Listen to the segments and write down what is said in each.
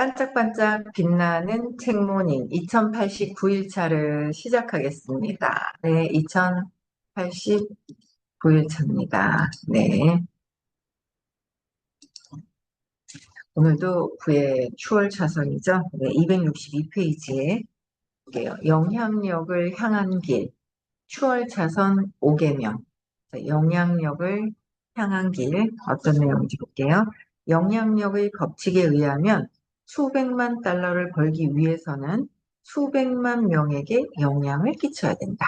반짝반짝 빛나는 책모닝 2089일차를 시작하겠습니다. 네, 2089일차입니다. 네, 오늘도 구의 추월 차선이죠. 네, 262페이지에 볼게요. 영향력을 향한 길, 추월 차선 5개명. 영향력을 향한 길, 어떤 내용인지 볼게요. 영향력의 법칙에 의하면 수백만 달러를 벌기 위해서는 수백만 명에게 영향을 끼쳐야 된다.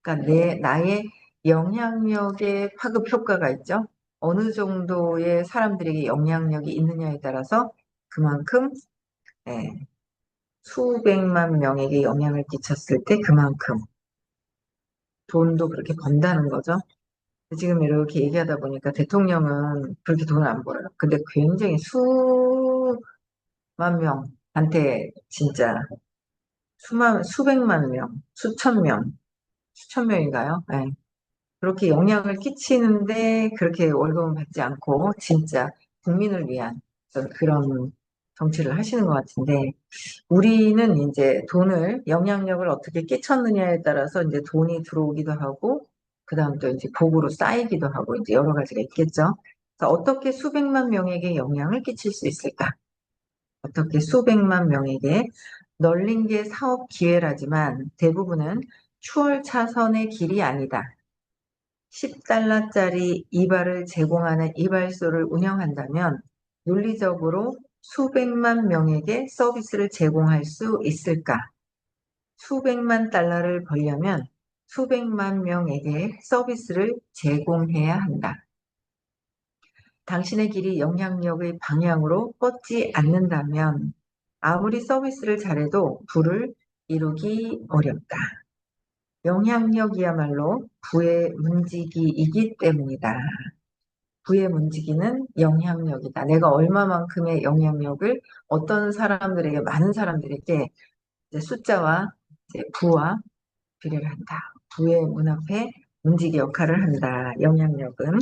그러니까 나의 영향력에 파급 효과가 있죠. 어느 정도의 사람들에게 영향력이 있느냐에 따라서 그만큼 예, 수백만 명에게 영향을 끼쳤을 때 그만큼 돈도 그렇게 번다는 거죠. 지금 이렇게 얘기하다 보니까 대통령은 그렇게 돈을 안 벌어요. 근데 굉장히 수만 명한테 진짜 수백만 명, 수천 명인가요? 네. 그렇게 영향을 끼치는데 그렇게 월급은 받지 않고 진짜 국민을 위한 그런 정치를 하시는 것 같은데 우리는 이제 돈을 영향력을 어떻게 끼쳤느냐에 따라서 이제 돈이 들어오기도 하고 그다음 또 이제 복으로 쌓이기도 하고 이제 여러 가지가 있겠죠. 그래서 어떻게 수백만 명에게 영향을 끼칠 수 있을까? 어떻게 수백만 명에게 널린 게 사업 기회라지만 대부분은 추월 차선의 길이 아니다. 10달러짜리 이발을 제공하는 이발소를 운영한다면 논리적으로 수백만 명에게 서비스를 제공할 수 있을까? 수백만 달러를 벌려면 수백만 명에게 서비스를 제공해야 한다. 당신의 길이 영향력의 방향으로 뻗지 않는다면 아무리 서비스를 잘해도 부를 이루기 어렵다. 영향력이야말로 부의 문지기이기 때문이다. 부의 문지기는 영향력이다. 내가 얼마만큼의 영향력을 어떤 사람들에게, 많은 사람들에게 이제 숫자와 이제 부와 비례를 한다. 부의 문 앞에 문지기 역할을 한다. 영향력은.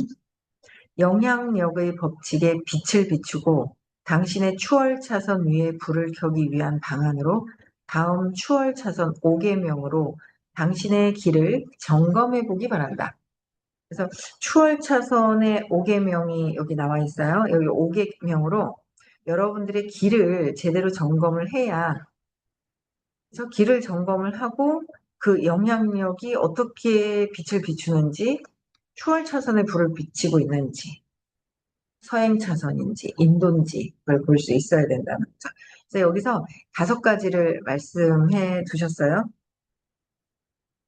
영향력의 법칙에 빛을 비추고 당신의 추월 차선 위에 불을 켜기 위한 방안으로 다음 추월 차선 5개명으로 당신의 길을 점검해 보기 바란다. 그래서 추월 차선의 5개명이 여기 나와 있어요. 여기 5개명으로 여러분들의 길을 제대로 점검을 해야 그래서 길을 점검을 하고 그 영향력이 어떻게 빛을 비추는지 추월 차선에 불을 비치고 있는지 서행 차선인지 인도인지 그걸 볼 수 있어야 된다는 거죠. 그래서 여기서 5가지를 말씀해 두셨어요.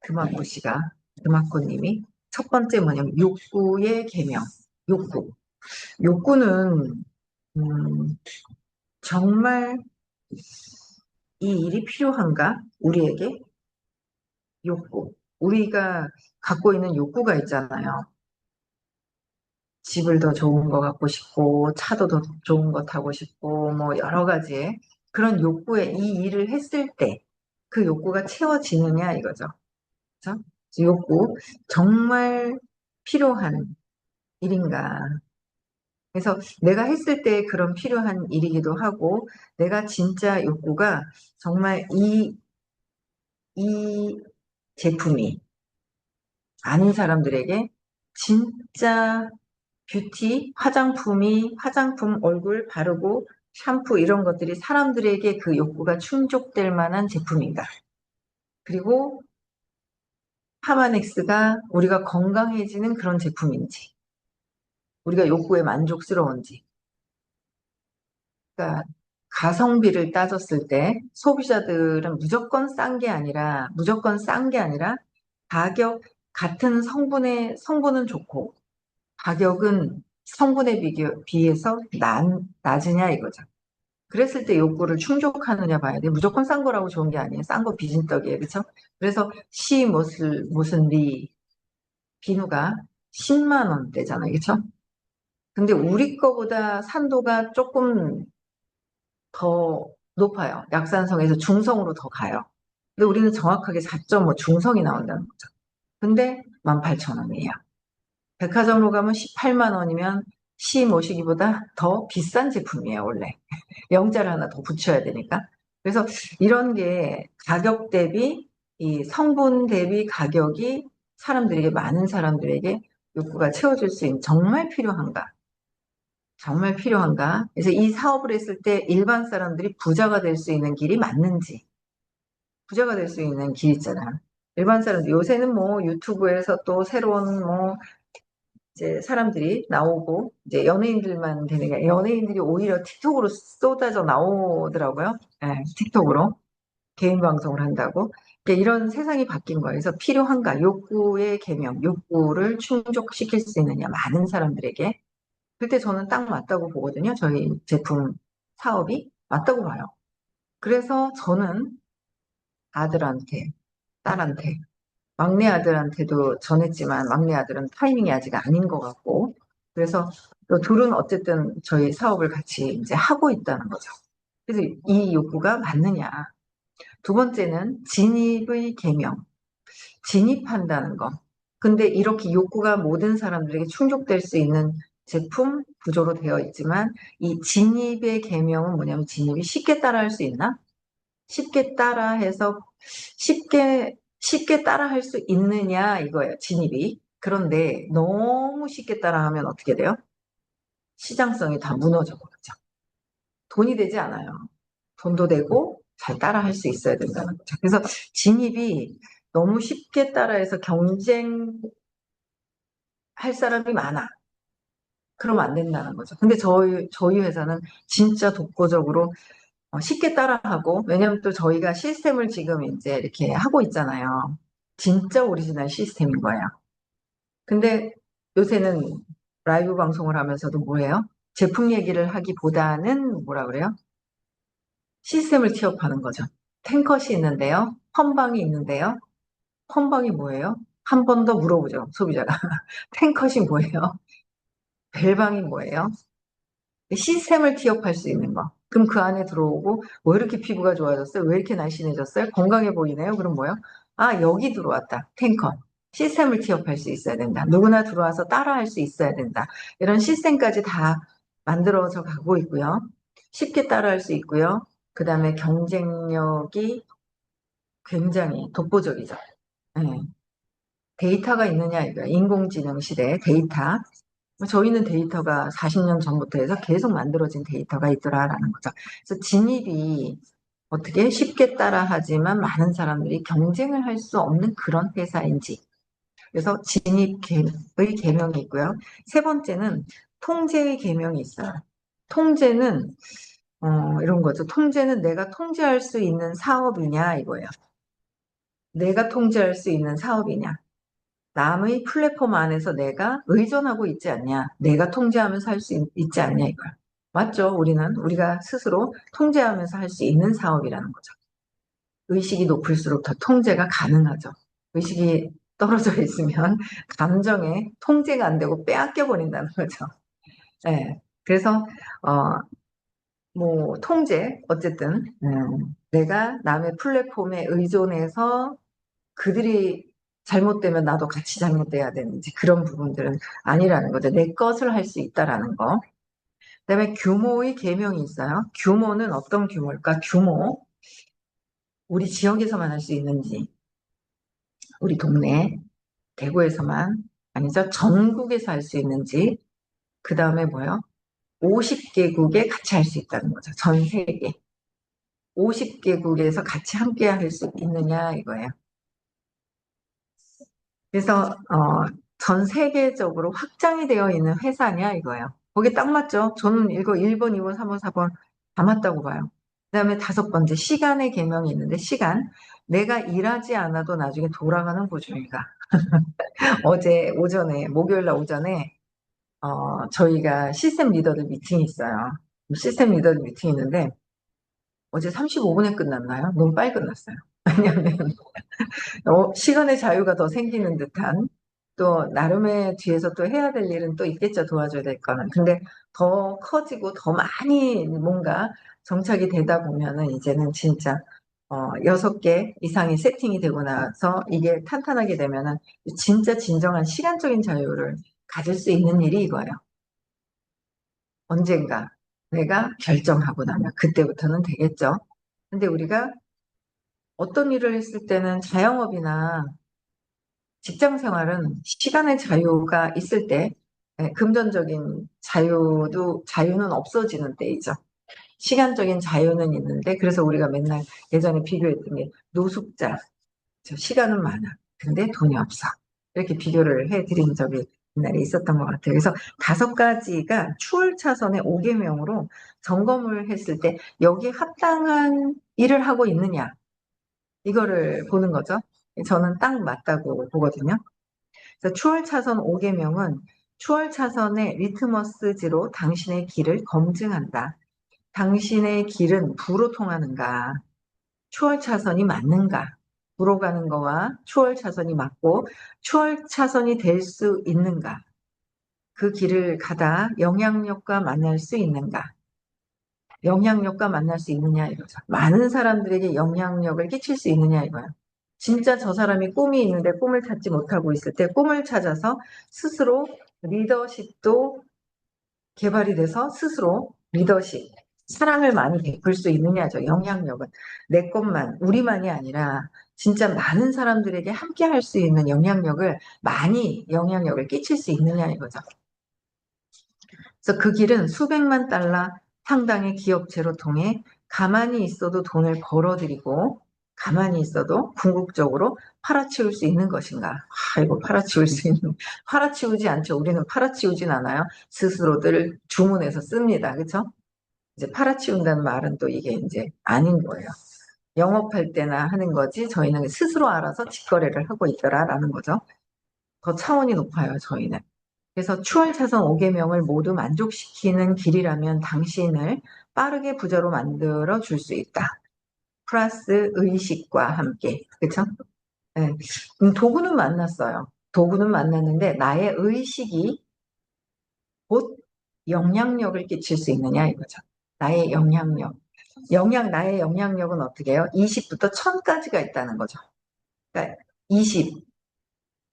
금학고 씨가 금학고 님이 첫 번째 뭐냐면 욕구의 계명. 욕구. 욕구는 정말 이 일이 필요한가? 우리에게 욕구. 우리가 갖고 있는 욕구가 있잖아요. 집을 더 좋은 거 갖고 싶고, 차도 더 좋은 거 타고 싶고, 뭐 여러 가지의 그런 욕구에 이 일을 했을 때 그 욕구가 채워지느냐 이거죠. 그렇죠? 욕구 정말 필요한 일인가? 그래서 내가 했을 때 그런 필요한 일이기도 하고, 내가 진짜 욕구가 정말 이 제품이 아는 사람들에게 진짜 화장품 얼굴 바르고 샴푸 이런 것들이 사람들에게 그 욕구가 충족될 만한 제품인가. 그리고 파마넥스가 우리가 건강해지는 그런 제품인지, 우리가 욕구에 만족스러운지. 그러니까 가성비를 따졌을 때 소비자들은 무조건 싼 게 아니라 가격 같은 성분은 좋고 가격은 성분에 비해서 낮으냐 이거죠. 그랬을 때 욕구를 충족하느냐 봐야 돼. 무조건 싼 거라고 좋은 게 아니에요. 싼 거 비진떡이에요. 그렇죠? 그래서 무슨 리 비누가 10만 원대잖아요. 그렇죠? 근데 우리 거보다 산도가 조금 더 높아요. 약산성에서 중성으로 더 가요. 근데 우리는 정확하게 4.5 중성이 나온다는 거죠. 근데 18,000원이에요. 백화점으로 가면 18만 원이면 C 모시기보다 더 비싼 제품이에요, 원래. 영자를 하나 더 붙여야 되니까. 그래서 이런 게 가격 대비, 이 성분 대비 가격이 사람들에게, 많은 사람들에게 욕구가 채워질 수 있는, 정말 필요한가? 정말 필요한가? 그래서 이 사업을 했을 때 일반 사람들이 부자가 될 수 있는 길이 맞는지, 부자가 될 수 있는 길 있잖아. 일반 사람들, 요새는 뭐 유튜브에서 또 새로운 뭐 이제 사람들이 나오고, 이제 연예인들만 되는 게, 연예인들이 오히려 틱톡으로 쏟아져 나오더라고요. 예, 틱톡으로. 개인 방송을 한다고. 그러니까 이런 세상이 바뀐 거예요. 그래서 필요한가? 욕구의 개명, 욕구를 충족시킬 수 있느냐, 많은 사람들에게. 그때 저는 딱 맞다고 보거든요. 저희 제품 사업이 맞다고 봐요. 그래서 저는 아들한테, 딸한테, 막내 아들한테도 전했지만 막내 아들은 타이밍이 아직 아닌 것 같고, 그래서 또 둘은 어쨌든 저희 사업을 같이 이제 하고 있다는 거죠. 그래서 이 욕구가 맞느냐. 두 번째는 진입의 개명, 진입한다는 거. 근데 이렇게 욕구가 모든 사람들에게 충족될 수 있는 제품 구조로 되어 있지만, 이 진입의 개명은 뭐냐면, 진입이 쉽게 따라할 수 있나? 쉽게 따라해서 쉽게 따라할 수 있느냐 이거예요. 진입이. 그런데 너무 쉽게 따라하면 어떻게 돼요? 시장성이 다 무너져 버리죠. 돈이 되지 않아요. 돈도 되고 잘 따라할 수 있어야 된다는 거죠. 그래서 진입이 너무 쉽게 따라해서 경쟁할 사람이 많아. 그러면 안 된다는 거죠. 근데 저희 회사는 진짜 독보적으로 쉽게 따라하고, 왜냐면 또 저희가 시스템을 지금 이제 이렇게 하고 있잖아요. 진짜 오리지널 시스템인 거예요. 근데 요새는 라이브 방송을 하면서도 뭐예요? 제품 얘기를 하기보다는 뭐라 그래요? 시스템을 취업하는 거죠. 탱컷이 있는데요. 펀방이 있는데요. 펀방이 뭐예요? 한 번 더 물어보죠, 소비자가. 탱컷이 뭐예요? 벨방이 뭐예요? 시스템을 티업할 수 있는 거. 그럼 그 안에 들어오고, 왜 이렇게 피부가 좋아졌어요? 왜 이렇게 날씬해졌어요? 건강해 보이네요? 그럼 뭐요? 아, 여기 들어왔다. 탱커. 시스템을 티업할 수 있어야 된다. 누구나 들어와서 따라할 수 있어야 된다. 이런 시스템까지 다 만들어져 가고 있고요. 쉽게 따라할 수 있고요. 그 다음에 경쟁력이 굉장히 독보적이죠. 네. 데이터가 있느냐, 이거야. 인공지능 시대에 데이터. 저희는 데이터가 40년 전부터 해서 계속 만들어진 데이터가 있더라라는 거죠. 그래서 진입이 어떻게 쉽게 따라하지만 많은 사람들이 경쟁을 할 수 없는 그런 회사인지. 그래서 진입의 개명이 있고요. 세 번째는 통제의 개명이 있어요. 통제는 이런 거죠. 통제는 내가 통제할 수 있는 사업이냐 이거예요. 내가 통제할 수 있는 사업이냐. 남의 플랫폼 안에서 내가 의존하고 있지 않냐. 내가 통제하면서 할 수 있지 않냐 이거야. 맞죠? 우리가 스스로 통제하면서 할 수 있는 사업이라는 거죠. 의식이 높을수록 더 통제가 가능하죠. 의식이 떨어져 있으면 감정에 통제가 안 되고 빼앗겨 버린다는 거죠. 네. 그래서 어, 뭐 통제 어쨌든 내가 남의 플랫폼에 의존해서 그들이 잘못되면 나도 같이 잘못돼야 되는지, 그런 부분들은 아니라는 거죠. 내 것을 할 수 있다라는 거. 그다음에 규모의 계명이 있어요. 규모는 어떤 규모일까? 규모. 우리 지역에서만 할 수 있는지, 우리 동네, 대구에서만, 아니죠. 전국에서 할 수 있는지, 그 다음에 뭐요? 50개국에 같이 할 수 있다는 거죠. 전 세계. 50개국에서 같이 함께 할 수 있느냐, 이거예요. 그래서 전 세계적으로 확장이 되어 있는 회사냐 이거예요. 거기 딱 맞죠? 저는 이거 1번, 2번, 3번, 4번 다 맞다고 봐요. 그다음에 다섯 번째 시간의 개명이 있는데, 시간. 내가 일하지 않아도 나중에 돌아가는 보조일가. 어제 오전에, 목요일 날 오전에 저희가 시스템 리더들 미팅이 있어요. 시스템 리더들 미팅이 있는데 어제 35분에 끝났나요? 너무 빨리 끝났어요. 왜냐하면 시간의 자유가 더 생기는 듯한, 또 나름의 뒤에서 또 해야 될 일은 또 있겠죠. 도와줘야 될 거는. 근데 더 커지고 더 많이 뭔가 정착이 되다 보면은 이제는 진짜 6개 이상이 세팅이 되고 나서 이게 탄탄하게 되면은 진짜 진정한 시간적인 자유를 가질 수 있는 일이 이거예요. 언젠가 내가 결정하고 나면 그때부터는 되겠죠. 근데 우리가 어떤 일을 했을 때는 자영업이나 직장 생활은 시간의 자유가 있을 때, 금전적인 자유는 없어지는 때이죠. 시간적인 자유는 있는데, 그래서 우리가 맨날 예전에 비교했던 게 노숙자, 시간은 많아. 근데 돈이 없어. 이렇게 비교를 해드린 적이 옛날에 있었던 것 같아요. 그래서 다섯 가지가 추월차선의 5계명으로 점검을 했을 때 여기에 합당한 일을 하고 있느냐, 이거를 보는 거죠. 저는 딱 맞다고 보거든요. 그래서 추월차선 5계명은 추월차선의 리트머스지로 당신의 길을 검증한다. 당신의 길은 부로 통하는가? 추월차선이 맞는가? 부로 가는 거와 추월차선이 맞고 추월차선이 될 수 있는가? 그 길을 가다 영향력과 만날 수 있는가? 영향력과 만날 수 있느냐 이거죠. 많은 사람들에게 영향력을 끼칠 수 있느냐 이거야. 진짜 저 사람이 꿈이 있는데 꿈을 찾지 못하고 있을 때 꿈을 찾아서 스스로 리더십도 개발이 돼서 스스로 리더십, 사랑을 많이 베풀 수 있느냐죠. 영향력은 내 것만, 우리만이 아니라 진짜 많은 사람들에게 함께 할 수 있는 영향력을 많이 영향력을 끼칠 수 있느냐 이거죠. 그래서 그 길은 수백만 달러 상당의 기업체로 통해 가만히 있어도 돈을 벌어들이고 가만히 있어도 궁극적으로 팔아치울 수 있는 것인가? 아이고, 팔아치울 수 있는, 팔아치우지 않죠. 우리는 팔아치우진 않아요. 스스로들 주문해서 씁니다. 그렇죠? 이제 팔아치운다는 말은 또 이게 이제 아닌 거예요. 영업할 때나 하는 거지 저희는 스스로 알아서 직거래를 하고 있더라라는 거죠. 더 차원이 높아요, 저희는. 그래서 추월차선 5계명을 모두 만족시키는 길이라면 당신을 빠르게 부자로 만들어 줄 수 있다. 플러스 의식과 함께. 그렇죠? 네. 도구는 만났어요. 도구는 만났는데 나의 의식이 곧 영향력을 끼칠 수 있느냐 이거죠. 나의 영향력. 나의 영향력은 어떻게 해요? 20부터 1000까지가 있다는 거죠. 그러니까 20,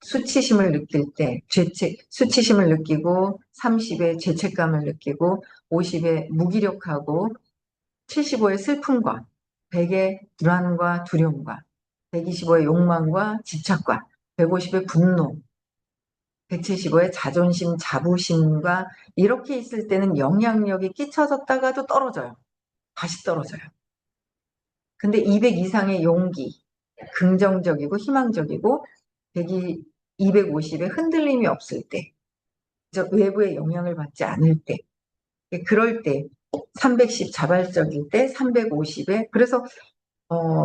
수치심을 느낄 때, 수치심을 느끼고, 30에 죄책감을 느끼고, 50에 무기력하고, 75에 슬픔과, 100에 불안과 두려움과, 125의 욕망과 집착과, 150의 분노, 175의 자존심, 자부심과, 이렇게 있을 때는 영향력이 끼쳐졌다가도 떨어져요. 다시 떨어져요. 근데 200 이상의 용기, 긍정적이고 희망적이고, 250에 흔들림이 없을 때, 외부의 영향을 받지 않을 때, 그럴 때, 310 자발적일 때, 350에, 그래서,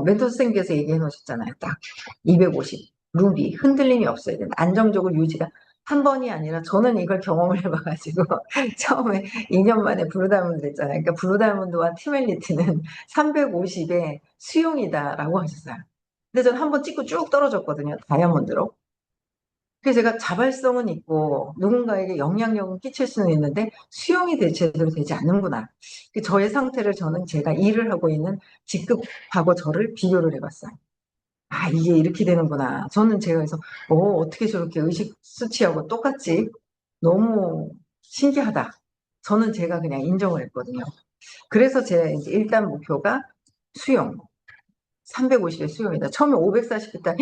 멘토 선생님께서 얘기해 놓으셨잖아요. 딱, 250, 루비, 흔들림이 없어야 된다. 안정적으로 유지가 한 번이 아니라, 저는 이걸 경험을 해봐가지고, 처음에 2년 만에 블루다이몬드 했잖아요. 그러니까 블루다이몬드와 티멜리티는 350의 수용이다라고 하셨어요. 근데 저는 한 번 찍고 쭉 떨어졌거든요. 다이아몬드로. 그래서 제가 자발성은 있고 누군가에게 영향력을 끼칠 수는 있는데 수용이 제대로 되지 않는구나. 저의 상태를 저는 제가 일을 하고 있는 직급하고 저를 비교를 해봤어요. 아, 이게 이렇게 되는구나. 저는 제가 그래서 어떻게 저렇게 의식 수치하고 똑같지? 너무 신기하다. 저는 제가 그냥 인정을 했거든요. 그래서 제 이제 일단 목표가 수용. 350의 수용이다. 처음에 540 했다.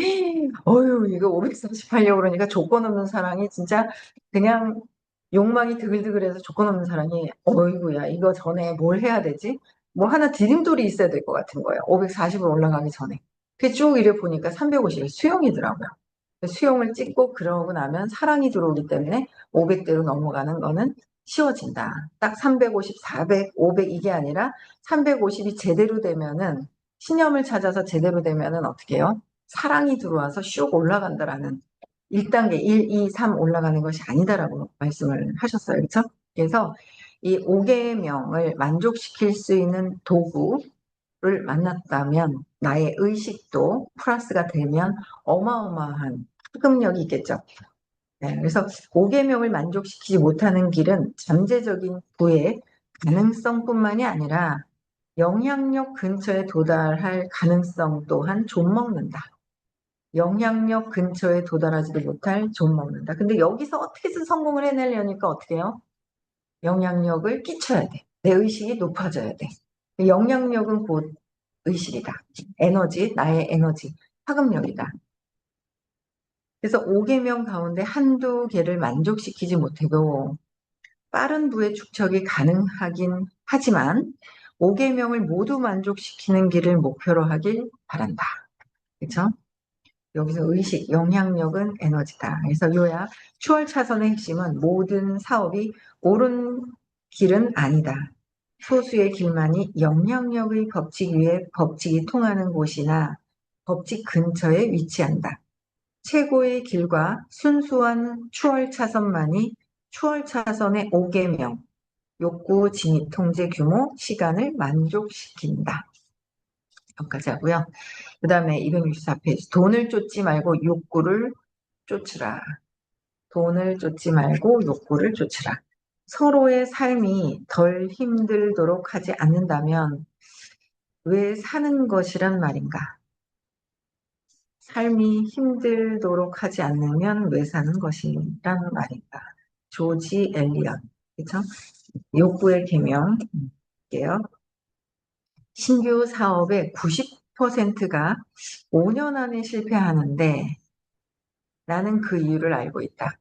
어휴, 이거 540 하려고 그러니까 조건 없는 사랑이 진짜 그냥 욕망이 드글드글해서 조건 없는 사랑이 어이구야, 이거 전에 뭘 해야 되지? 뭐 하나 디딤돌이 있어야 될 것 같은 거예요. 540으로 올라가기 전에. 쭉 이래 보니까 350의 수용이더라고요. 수용을 찍고 그러고 나면 사랑이 들어오기 때문에 500대로 넘어가는 거는 쉬워진다. 딱 350, 400, 500 이게 아니라 350이 제대로 되면은 신념을 찾아서 제대로 되면은 어떻게 해요? 사랑이 들어와서 슉 올라간다라는 1단계, 1, 2, 3 올라가는 것이 아니다라고 말씀을 하셨어요. 그렇죠? 그래서 이 5계명을 만족시킬 수 있는 도구를 만났다면 나의 의식도 플러스가 되면 어마어마한 파급력이 있겠죠. 네, 그래서 5계명을 만족시키지 못하는 길은 잠재적인 부의 가능성뿐만이 아니라 영향력 근처에 도달할 가능성 또한 좀먹는다. 영향력 근처에 도달하지도 못할 좀먹는다. 근데 여기서 어떻게든 성공을 해내려니까 어떻게 해요? 영향력을 끼쳐야 돼. 내 의식이 높아져야 돼. 영향력은 곧 의식이다. 에너지, 나의 에너지, 파급력이다. 그래서 5계명 가운데 한두 개를 만족시키지 못해도 빠른 부의 축적이 가능하긴 하지만 5계명을 모두 만족시키는 길을 목표로 하길 바란다. 그렇죠? 여기서 의식, 영향력은 에너지다. 그래서 요약, 추월 차선의 핵심은 모든 사업이 옳은 길은 아니다. 소수의 길만이 영향력의 법칙 위에 법칙이 통하는 곳이나 법칙 근처에 위치한다. 최고의 길과 순수한 추월 차선만이 추월 차선의 5계명, 욕구 진입 통제 규모, 시간을 만족시킨다. 여기까지 하고요. 그 다음에 264페이지. 돈을 쫓지 말고 욕구를 쫓으라. 돈을 쫓지 말고 욕구를 쫓으라. 서로의 삶이 덜 힘들도록 하지 않는다면 왜 사는 것이란 말인가? 삶이 힘들도록 하지 않으면 왜 사는 것이란 말인가? 조지 엘리엇. 그쵸? 욕구의 계명. 게요. 신규 사업의 90%가 5년 안에 실패하는데 나는 그 이유를 알고 있다.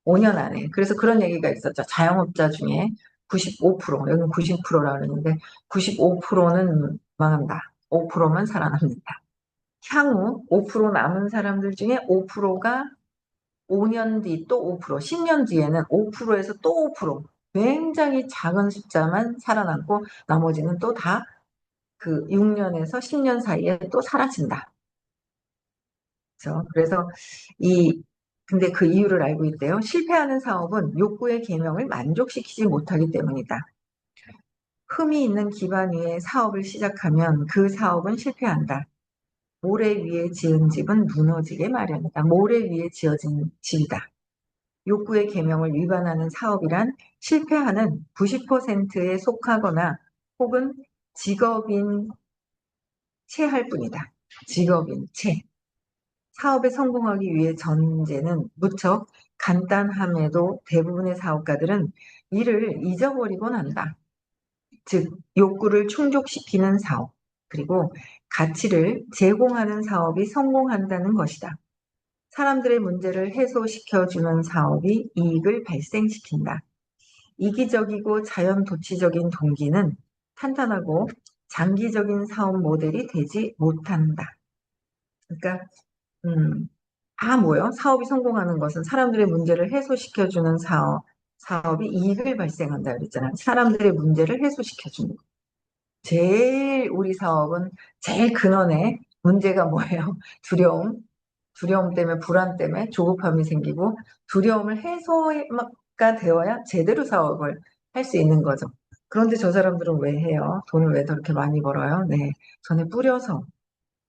5년 안에. 그래서 그런 얘기가 있었죠. 자영업자 중에 95%, 여기는 90%라고 그러는데 95%는 망한다. 5%만 살아남는다. 향후 5% 남은 사람들 중에 5%가 5년 뒤 또 5%, 10년 뒤에는 5%에서 또 5%, 굉장히 작은 숫자만 살아남고 나머지는 또 다 그 6년에서 10년 사이에 또 사라진다. 그렇죠? 그래서 이 근데 그 이유를 알고 있대요. 실패하는 사업은 욕구의 계명을 만족시키지 못하기 때문이다. 흠이 있는 기반 위에 사업을 시작하면 그 사업은 실패한다. 모래 위에 지은 집은 무너지게 마련이다. 모래 위에 지어진 집이다. 욕구의 계명을 위반하는 사업이란 실패하는 90%에 속하거나 혹은 직업인 채할 뿐이다. 직업인 채. 사업에 성공하기 위해 전제는 무척 간단함에도 대부분의 사업가들은 이를 잊어버리곤 한다. 즉, 욕구를 충족시키는 사업, 그리고 가치를 제공하는 사업이 성공한다는 것이다. 사람들의 문제를 해소시켜주는 사업이 이익을 발생시킨다. 이기적이고 자연도취적인 동기는 탄탄하고 장기적인 사업 모델이 되지 못한다. 그러니까 뭐요? 사업이 성공하는 것은 사람들의 문제를 해소시켜주는 사업이 이익을 발생한다 그랬잖아요. 사람들의 문제를 해소시켜주는 거. 제일 우리 사업은 제일 근원에 문제가 뭐예요? 두려움. 두려움 때문에 불안 때문에 조급함이 생기고 두려움을 해소가 되어야 제대로 사업을 할 수 있는 거죠. 그런데 저 사람들은 왜 해요? 돈을 왜 그렇게 많이 벌어요? 네, 전에 뿌려서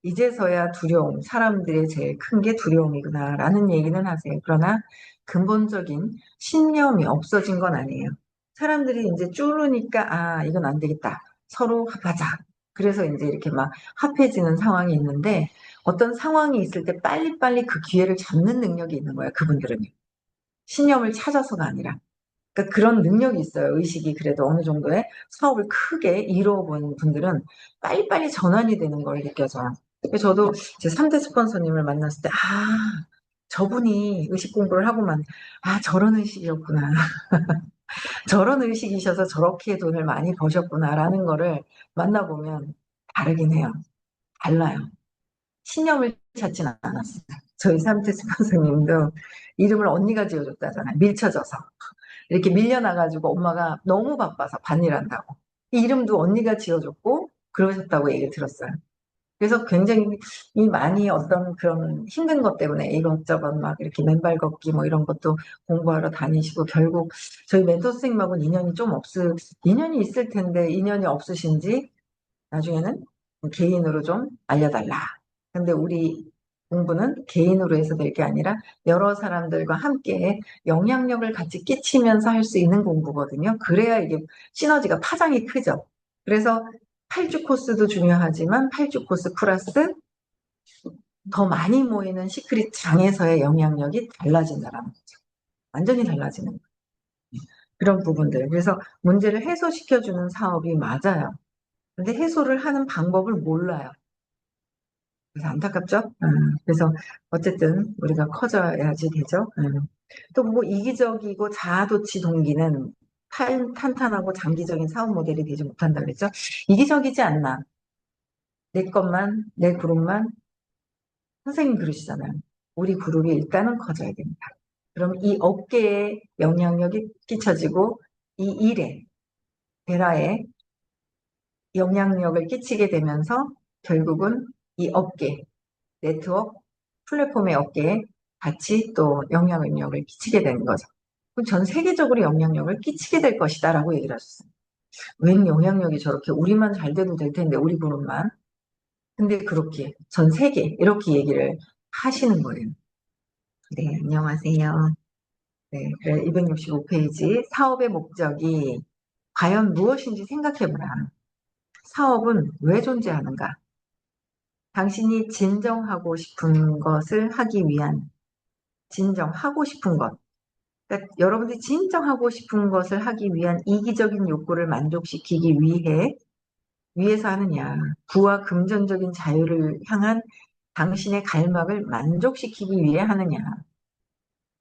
이제서야 두려움, 사람들의 제일 큰 게 두려움이구나라는 얘기는 하세요. 그러나 근본적인 신념이 없어진 건 아니에요. 사람들이 이제 쭈르니까 이건 안 되겠다. 서로 합하자. 그래서 이제 이렇게 막 합해지는 상황이 있는데 어떤 상황이 있을 때 빨리빨리 그 기회를 잡는 능력이 있는 거예요. 그분들은. 신념을 찾아서가 아니라. 그러니까 그런 능력이 있어요. 의식이 그래도 어느 정도의 사업을 크게 이루어본 분들은 빨리빨리 전환이 되는 걸 느껴져요. 저도 제 3대 스폰서님을 만났을 때, 저분이 의식 공부를 하고만, 저런 의식이었구나. 저런 의식이셔서 저렇게 돈을 많이 버셨구나라는 거를 만나보면 다르긴 해요. 달라요. 신념을 찾진 않았어요. 저희 3대 스폰서님도 이름을 언니가 지어줬다잖아요. 밀쳐져서. 이렇게 밀려나가지고 엄마가 너무 바빠서 반일한다고. 이 이름도 언니가 지어줬고 그러셨다고 얘기를 들었어요. 그래서 굉장히 많이 어떤 그런 힘든 것 때문에 이것저것 막 이렇게 맨발 걷기 뭐 이런 것도 공부하러 다니시고 결국 저희 멘토 선생님하고는 인연이 있을 텐데 인연이 없으신지 나중에는 개인으로 좀 알려달라. 근데 우리 공부는 개인으로 해서 될 게 아니라 여러 사람들과 함께 영향력을 같이 끼치면서 할 수 있는 공부거든요. 그래야 이게 시너지가 파장이 크죠. 그래서 8주 코스도 중요하지만 8주 코스 플러스 더 많이 모이는 시크릿 장에서의 영향력이 달라진다라는 거죠. 완전히 달라지는 거예요. 그런 부분들. 그래서 문제를 해소시켜주는 사업이 맞아요. 근데 해소를 하는 방법을 몰라요. 그래서 안타깝죠? 그래서 어쨌든 우리가 커져야지 되죠. 또 뭐 이기적이고 자아도취 동기는 탄탄하고 장기적인 사업 모델이 되지 못한다 그랬죠? 이기적이지 않나. 내 것만, 내 그룹만, 선생님 그러시잖아요. 우리 그룹이 일단은 커져야 된다. 그럼 이 업계에 영향력이 끼쳐지고 이 일에, 베라에 영향력을 끼치게 되면서 결국은 이 업계, 네트워크, 플랫폼의 업계에 같이 또 영향력을 끼치게 되는 거죠. 그럼 전 세계적으로 영향력을 끼치게 될 것이다라고 얘기를 하셨어요. 웬 영향력이 저렇게 우리만 잘 돼도 될 텐데 우리 그룹만. 근데 그렇게 전 세계 이렇게 얘기를 하시는 거예요. 네, 안녕하세요. 네, 265페이지 사업의 목적이 과연 무엇인지 생각해보라. 사업은 왜 존재하는가? 당신이 진정하고 싶은 것을 하기 위한 진정하고 싶은 것. 그러니까 여러분들이 진정하고 싶은 것을 하기 위한 이기적인 욕구를 만족시키기 위해서 하느냐. 부와 금전적인 자유를 향한 당신의 갈망을 만족시키기 위해 하느냐.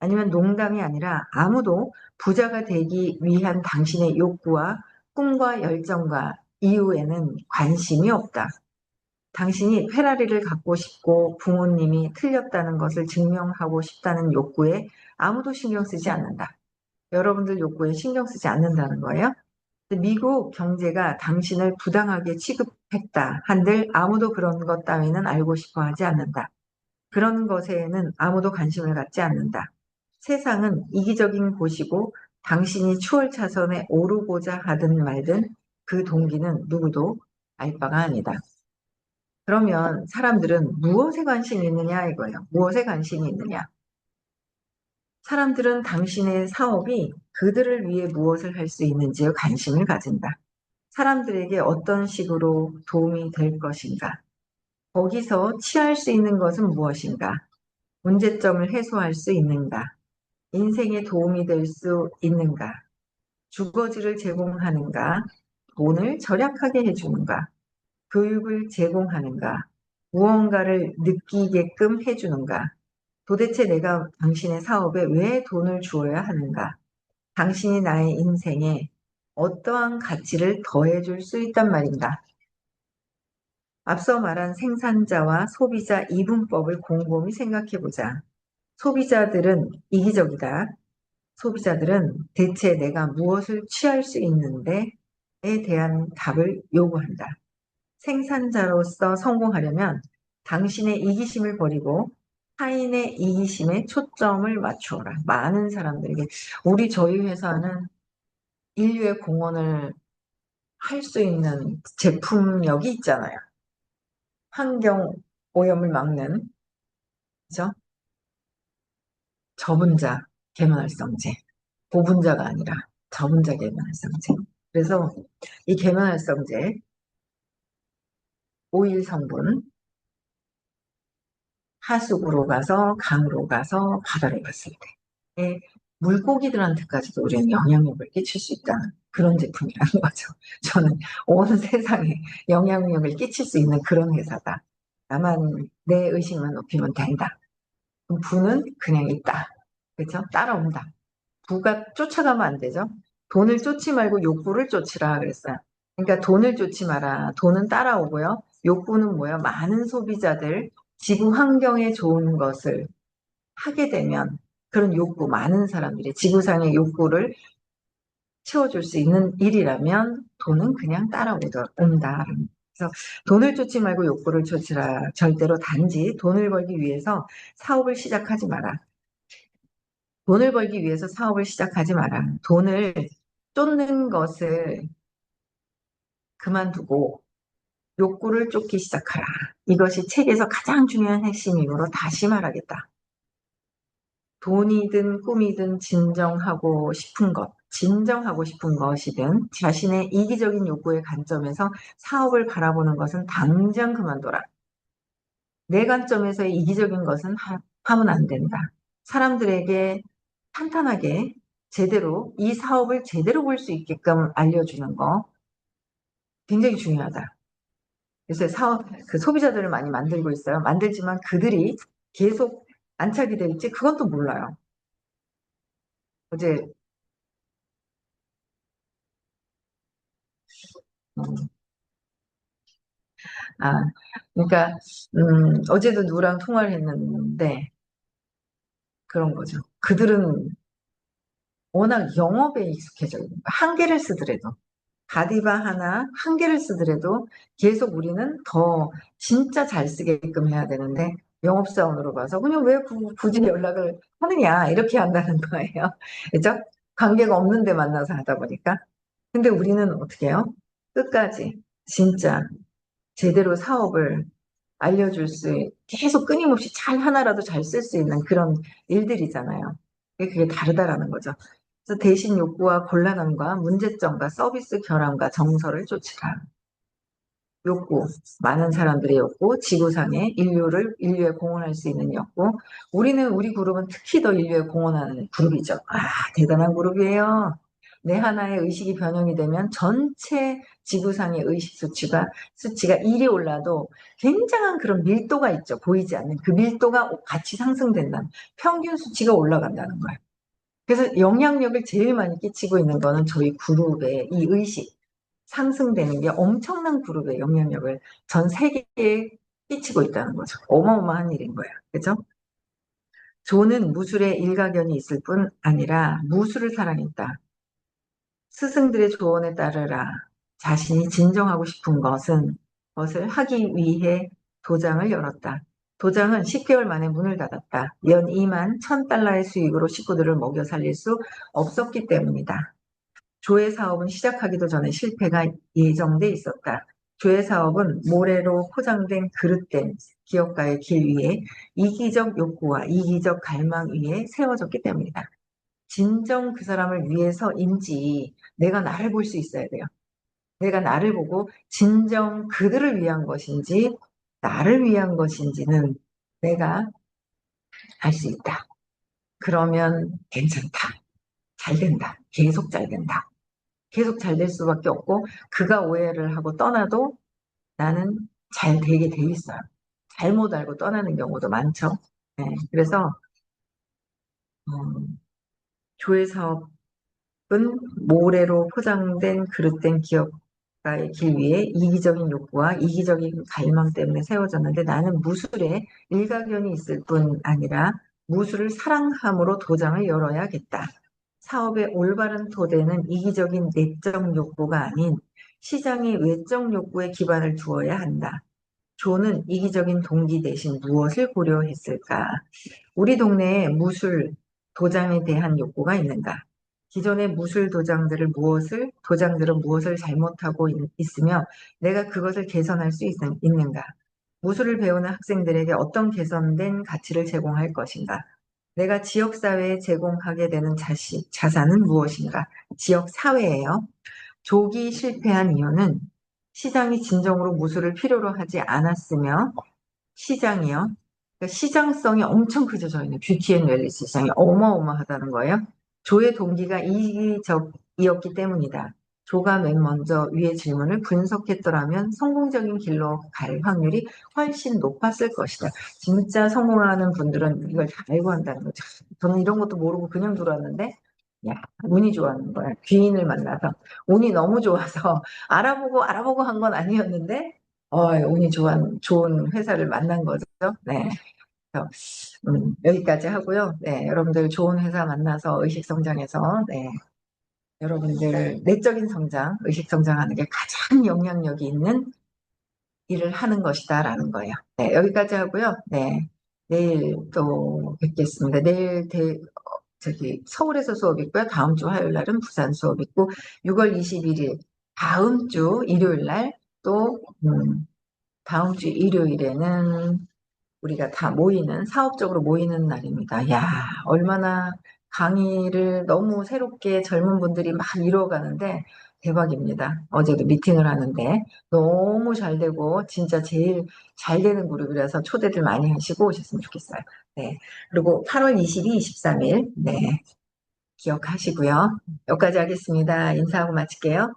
아니면 농담이 아니라 아무도 부자가 되기 위한 당신의 욕구와 꿈과 열정과 이유에는 관심이 없다. 당신이 페라리를 갖고 싶고 부모님이 틀렸다는 것을 증명하고 싶다는 욕구에 아무도 신경 쓰지 않는다. 여러분들 욕구에 신경 쓰지 않는다는 거예요. 미국 경제가 당신을 부당하게 취급했다 한들 아무도 그런 것 따위는 알고 싶어 하지 않는다. 그런 것에는 아무도 관심을 갖지 않는다. 세상은 이기적인 곳이고 당신이 추월 차선에 오르고자 하든 말든 그 동기는 누구도 알 바가 아니다. 그러면 사람들은 무엇에 관심이 있느냐 이거예요. 무엇에 관심이 있느냐. 사람들은 당신의 사업이 그들을 위해 무엇을 할 수 있는지에 관심을 가진다. 사람들에게 어떤 식으로 도움이 될 것인가. 거기서 취할 수 있는 것은 무엇인가. 문제점을 해소할 수 있는가. 인생에 도움이 될 수 있는가. 주거지를 제공하는가. 돈을 절약하게 해주는가. 교육을 제공하는가. 무언가를 느끼게끔 해주는가. 도대체 내가 당신의 사업에 왜 돈을 주어야 하는가? 당신이 나의 인생에 어떠한 가치를 더해줄 수 있단 말인가? 앞서 말한 생산자와 소비자 이분법을 곰곰이 생각해보자. 소비자들은 이기적이다. 소비자들은 대체 내가 무엇을 취할 수 있는데에 대한 답을 요구한다. 생산자로서 성공하려면 당신의 이기심을 버리고 타인의 이기심에 초점을 맞추어라. 많은 사람들에게 저희 회사는 인류의 공헌을 할 수 있는 제품력이 있잖아요. 환경 오염을 막는 그죠? 저분자 계면활성제, 고분자가 아니라 저분자 계면활성제. 그래서 이 계면활성제 오일 성분 하수구로 가서 강으로 가서 바다로 갔을 때 물고기들한테까지도 우리는 영향력을 끼칠 수 있다는 그런 제품이라는 거죠. 저는 온 세상에 영향력을 끼칠 수 있는 그런 회사다. 나만 내 의식만 높이면 된다. 부는 그냥 있다. 그렇죠? 따라온다. 부가 쫓아가면 안 되죠. 돈을 쫓지 말고 욕구를 쫓으라 그랬어요. 그러니까 돈을 쫓지 마라. 돈은 따라오고요. 욕구는 뭐예요? 많은 소비자들, 지구 환경에 좋은 것을 하게 되면 그런 욕구, 많은 사람들이 지구상의 욕구를 채워줄 수 있는 일이라면 돈은 그냥 따라온다. 그래서 돈을 쫓지 말고 욕구를 쫓으라. 절대로 단지 돈을 벌기 위해서 사업을 시작하지 마라. 돈을 벌기 위해서 사업을 시작하지 마라. 돈을 쫓는 것을 그만두고 욕구를 쫓기 시작하라. 이것이 책에서 가장 중요한 핵심이므로 다시 말하겠다. 돈이든 꿈이든 진정하고 싶은 것이든 자신의 이기적인 욕구의 관점에서 사업을 바라보는 것은 당장 그만둬라. 내 관점에서의 이기적인 것은 하면 안 된다. 사람들에게 탄탄하게 제대로, 이 사업을 제대로 볼 수 있게끔 알려주는 거 굉장히 중요하다. 요새 그 소비자들을 많이 만들고 있어요. 만들지만 그들이 계속 안착이 될지 그건 또 몰라요. 어제, 음, 아, 그러니까, 어제도 누구랑 통화를 했는데 그런 거죠. 그들은 워낙 영업에 익숙해져 있는 거야. 한 개를 쓰더라도. 바디바 하나, 한 개를 쓰더라도 계속 우리는 더 진짜 잘 쓰게끔 해야 되는데 영업사원으로 봐서 그냥 왜 굳이 연락을 하느냐 이렇게 한다는 거예요. 그죠? 관계가 없는데 만나서 하다 보니까. 근데 우리는 어떻게 해요? 끝까지 진짜 제대로 사업을 알려줄 계속 끊임없이 잘 하나라도 잘 쓸 수 있는 그런 일들이잖아요. 그게 다르다라는 거죠. 그래서 대신 욕구와 곤란함과 문제점과 서비스 결함과 정서를 쫓으라. 욕구, 많은 사람들의 욕구, 지구상의 인류에 공헌할 수 있는 욕구. 우리 그룹은 특히 더 인류에 공헌하는 그룹이죠. 대단한 그룹이에요. 내 하나의 의식이 변형이 되면 전체 지구상의 수치가 1이 올라도 굉장한 그런 밀도가 있죠. 보이지 않는 그 밀도가 같이 상승된다는 평균 수치가 올라간다는 거예요. 그래서 영향력을 제일 많이 끼치고 있는 거는 저희 그룹의 이 의식. 상승되는 게 엄청난 그룹의 영향력을 전 세계에 끼치고 있다는 거죠. 어마어마한 일인 거예요. 그죠? 조는 무술에 일가견이 있을 뿐 아니라 무술을 사랑했다. 스승들의 조언에 따르라. 자신이 진정하고 싶은 것을 하기 위해 도장을 열었다. 도장은 10개월 만에 문을 닫았다. 연 2만 1000달러의 수익으로 식구들을 먹여 살릴 수 없었기 때문이다. 조회 사업은 시작하기도 전에 실패가 예정돼 있었다. 조회 사업은 모래로 포장된 그릇된 기업가의 길 위에 이기적 욕구와 이기적 갈망 위에 세워졌기 때문이다. 진정 그 사람을 위해서인지 내가 나를 볼 수 있어야 돼요. 내가 나를 보고 진정 그들을 위한 것인지 나를 위한 것인지는 내가 알 수 있다. 그러면 괜찮다. 잘 된다. 계속 잘 된다. 계속 잘 될 수밖에 없고 그가 오해를 하고 떠나도 나는 잘 되게 돼 있어요. 잘못 알고 떠나는 경우도 많죠. 네, 그래서 조회 사업은 모래로 포장된 그릇된 기업가의 길 위에 이기적인 욕구와 이기적인 갈망 때문에 세워졌는데 나는 무술에 일가견이 있을 뿐 아니라 무술을 사랑함으로 도장을 열어야겠다. 사업의 올바른 토대는 이기적인 내적 욕구가 아닌 시장의 외적 욕구에 기반을 두어야 한다. 조는 이기적인 동기 대신 무엇을 고려했을까? 우리 동네에 무술 도장에 대한 욕구가 있는가? 기존의 무술 도장들은 무엇을 잘못하고 있으며 내가 그것을 개선할 수 있는가? 무술을 배우는 학생들에게 어떤 개선된 가치를 제공할 것인가? 내가 지역사회에 제공하게 되는 자산은 무엇인가? 지역사회예요. 조기 실패한 이유는 시장이 진정으로 무술을 필요로 하지 않았으며 시장이요. 그러니까 시장성이 엄청 크죠. 저희는 뷰티 앤 웰니스 시장이 어마어마하다는 거예요. 조의 동기가 이기적이었기 때문이다. 조가 맨 먼저 위의 질문을 분석했더라면 성공적인 길로 갈 확률이 훨씬 높았을 것이다. 진짜 성공하는 분들은 이걸 다 알고 한다는 거죠. 저는 이런 것도 모르고 그냥 들어왔는데, 야, 운이 좋았는 거야. 귀인을 만나서. 운이 너무 좋아서 알아보고 한 건 아니었는데, 운이 좋은 회사를 만난 거죠. 네. 그래서, 여기까지 하고요. 네, 여러분들 좋은 회사 만나서 의식성장해서, 네, 여러분들 내적인 성장, 의식성장하는 게 가장 영향력이 있는 일을 하는 것이다라는 거예요. 네, 여기까지 하고요. 네, 내일 또 뵙겠습니다. 저기 서울에서 수업 있고요. 다음 주 화요일 날은 부산 수업 있고 6월 21일 다음 주 일요일 날또 다음 주 일요일에는 우리가 다 사업적으로 모이는 날입니다. 야, 얼마나 강의를 너무 새롭게 젊은 분들이 막 이루어가는데 대박입니다. 어제도 미팅을 하는데 너무 잘 되고 진짜 제일 잘 되는 그룹이라서 초대들 많이 하시고 오셨으면 좋겠어요. 네. 그리고 8월 22, 23일, 네. 기억하시고요. 여기까지 하겠습니다. 인사하고 마칠게요.